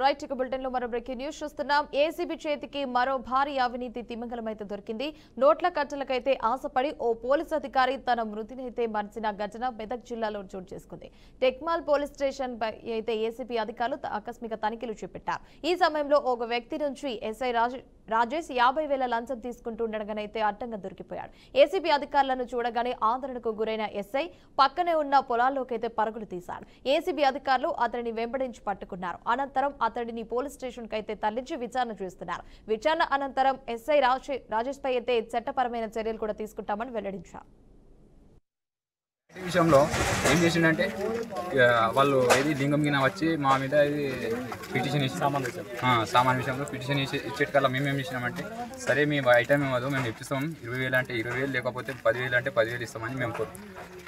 Right ఇక bulletin లో మరో బ్రేకింగ్ న్యూస్ చూస్తున్నాం. ఏసీబీ చేతికి మరో భారీ అవినీతి తిమింగలం అయితే దొరికింది. నోట్ల ఖర్చులకైతే ఆశపడి ఓ పోలీస్ అధికారి తన మృతిని అయితే మరిచిన ఘటన మెదక్ జిల్లాలో చోటు చేసుకుంది. టెక్మాల్ పోలీస్ స్టేషన్ పై అయితే ఏసీబీ అధికారులు ఆకస్మిక తనిఖీలు చేపట్టారు. ఈ సమయంలో ఒక వ్యక్తి నుంచి ఎస్ఐ రాజేష్ 50,000 లంచం తీసుకుంటుండగానైతే అడ్డంగా దొరికిపోయాడు. ఏసీబీ అధికారులను చూడగానే ఆందోళనకు గురైన ఎస్ఐ పక్కనే ఉన్న పొలాల్లోకైతే పరుగులు తీశాడు. ఏసీబీ అధికారులు అతడిని వెంబడించి పట్టుకున్నారు. అనంతరం అతడిని పోలీస్ స్టేషన్ కి అయితే తరలించి విచారణ చేస్తున్నారు. విచారణ అనంతరం ఎస్ఐ రాజేష్ పై అయితే చట్టపరమైన చర్యలు కూడా తీసుకుంటామని వెల్లడించారు. విషయంలో ఏం చేసిండంటే వాళ్ళు ఏది లింగం గిన వచ్చి మా మీద ఇది పిటిషన్ ఇచ్చి సామాన్ విషయంలో పిటిషన్ ఇచ్చేటికల్లా మేమేం చేసినామంటే సరే మీ ఐటమ్ ఏమదో మేము ఇప్పిస్తాం 20,000 అంటే 20,000 లేకపోతే 10,000 అంటే 10,000 ఇస్తామని మేము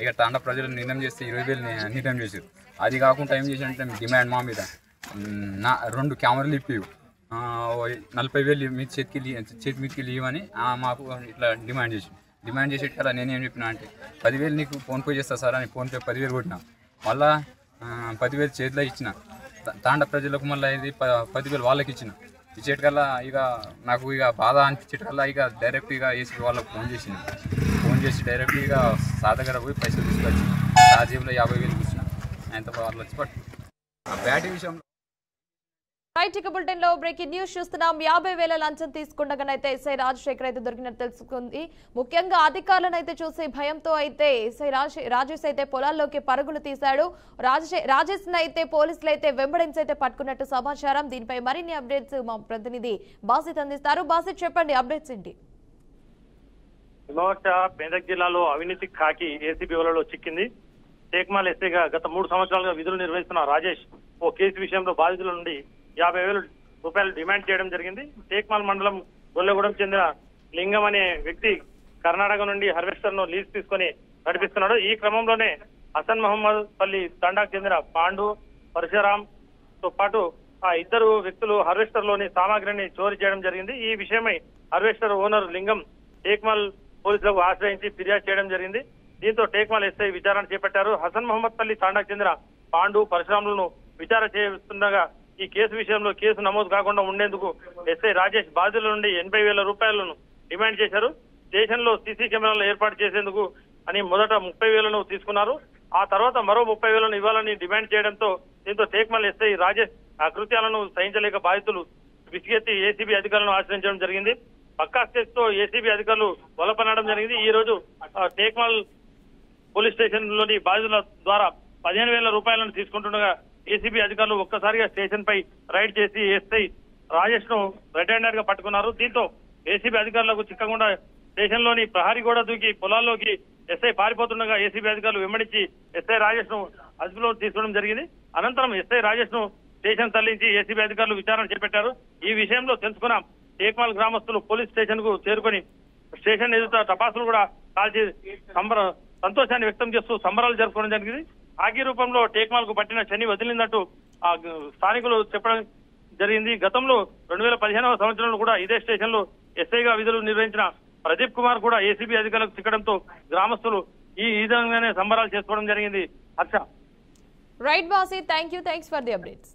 ఇక తాండ ప్రజలు నిర్ణయం చేస్తే 20,000 నిర్ణయం చేసారు. అది కాకుండా ఏం చేసినట్టే డిమాండ్ మా మీద 2 కెమెరాలు ఇప్పి 40,000 మీ చేతి మీదకి లీవని మాకు ఇట్లా డిమాండ్ చేసేటి కదా. నేనేం చెప్పినా అంటే 10,000 నీకు ఫోన్పే చేస్తా సార్ అని ఫోన్పే 10,000 కొట్టినా. మళ్ళా 10,000 చేతిలో ఇచ్చిన. తాండ ప్రజలకు మళ్ళీ ఇది 10,000 వాళ్ళకి ఇచ్చేటికల్లా ఇక నాకు ఇక బాధ అనిపించేటికల్లా ఇక డైరెక్ట్ ఇక ఏసీ వాళ్ళకి ఫోన్ చేసి డైరెక్ట్ ఇక సా దగ్గర పోయి పైసలు తీసుకొచ్చి ఆ జేబులో 50,000 ఇచ్చిన. ఆయనతో వాళ్ళు వచ్చి పట్టు బ్యాటి విషయంలో రైట్ ఇక బులెటిన్ లో బ్రేకింగ్ న్యూస్ చూస్తున్నాం. 50,000 లంచం తీసుకుండగానైతే ఎస్ఐ రాజశేఖర్ అయితే దొరికినట్టు తెలుసుకుంది. ముఖ్యంగా అధికారులను అయితే చూసే భయంతో అయితే ఎస్ఐ రాజేష్ అయితే పొలాల్లోకి పరుగులు తీశాడు. రాజేష్ అయితే పోలీసులు అయితే వెంబడించి అయితే పట్టుకున్నట్టు సమాచారం. దీనిపై మరిన్ని అప్డేట్స్ మా ప్రతినిధి బాసిత్ అందిస్తారు. బాసిత్ చెప్పండి, అప్డేట్స్ ఏంటి? మెదక్ జిల్లాలో అవినీతి కాకి ఏసీబీ వలలో చిక్కింది. టేక్మాల్ ఎస్ఐగా గత 3 సంవత్సరాలుగా విధులు నిర్వహిస్తున్న రాజేష్ ఓ కేసు విషయంలో బాధితుల నుండి 50,000 రూపాయలు డిమాండ్ చేయడం జరిగింది. టేక్మాల్ మండలం గొల్లగూడెం చెందిన లింగం అనే వ్యక్తి కర్ణాటక నుండి హార్వెస్టర్ ను లీజ్ తీసుకుని నడిపిస్తున్నాడు. ఈ క్రమంలోనే హసన్ మహమ్మద్ పల్లి తండాకు చెందిన పాండు పరశురాం తో పాటు ఆ ఇద్దరు వ్యక్తులు హార్వెస్టర్ లోని సామాగ్రిని చోరీ చేయడం జరిగింది. ఈ విషయమై హార్వెస్టర్ ఓనర్ లింగం టేక్మాల్ పోలీసులకు ఆశ్రయించి ఫిర్యాదు చేయడం జరిగింది. దీంతో టేక్మాల్ ఎస్ఐ విచారణ చేపట్టారు. హసన్ మహమ్మద్ పల్లి తాండాకు చెందిన పాండు పరశురాములను విచారణ చేస్తుండగా ఈ కేసు విషయంలో కేసు నమోదు కాకుండా ఉండేందుకు ఎస్ఐ రాజేష్ బాధితుల నుండి 80,000 రూపాయలను డిమాండ్ చేశారు. స్టేషన్ లో సీసీ కెమెరాలు ఏర్పాటు చేసేందుకు అని మొదట 30,000 తీసుకున్నారు. ఆ తర్వాత మరో 30,000 ఇవ్వాలని డిమాండ్ చేయడంతో దీంతో టేక్మాల్ ఎస్ఐ రాజేష్ ఆ కృత్యాలను సహించలేక బాధితులు విసిగెత్తి ఏసీబీ అధికారులను ఆశ్రయించడం జరిగింది. పక్కా స్టేజ్ తో ఏసీబీ అధికారులు వలపనడం జరిగింది. ఈ రోజు టేక్మాల్ పోలీస్ స్టేషన్ లోని బాధితుల ద్వారా 15,000 రూపాయలను తీసుకుంటుండగా ఏసీబీ అధికారులు ఒక్కసారిగా స్టేషన్ పై రైడ్ చేసి ఎస్ఐ రాజేష్ ను రెడ్ హ్యాండెడ్ గా పట్టుకున్నారు. దీంతో ఏసీబీ అధికారులకు చిక్కకుండా స్టేషన్ లోని ప్రహరీ గోడ దూకి పొలాల్లోకి ఎస్ఐ పారిపోతుండగా ఏసీబీ అధికారులు వెంబడించి ఎస్ఐ రాజేష్ ను అదుపులో తీసుకోవడం జరిగింది. అనంతరం ఎస్ఐ రాజేష్ ను స్టేషన్ తరలించి ఏసీబీ అధికారులు విచారణ చేపట్టారు. ఈ విషయంలో తెలుసుకున్న టేక్మాల్ గ్రామస్తులు పోలీస్ స్టేషన్ కు చేరుకొని స్టేషన్ ఎదుట టపాసులు కూడా కాల్చి సంతోషాన్ని వ్యక్తం చేస్తూ సంబరాలు జరుపుకోవడం జరిగింది. ఆగి రూపంలో టేక్మాల్ కు పట్టిన శని వదిలినట్టు స్థానికులు చెప్పడం జరిగింది. గతంలో 2015వ సంవత్సరంలో కూడా ఇదే స్టేషన్ లో ఎస్ఐగా విధులు నిర్వహించిన ప్రదీప్ కుమార్ కూడా ఏసీబీ అధికారులకు చిక్కడంతో గ్రామస్తులు ఈ విధంగానే సంబరాలు చేసుకోవడం జరిగింది. హర్ష. రైట్ బాసి, థ్యాంక్స్ ఫర్ ది అప్డేట్స్.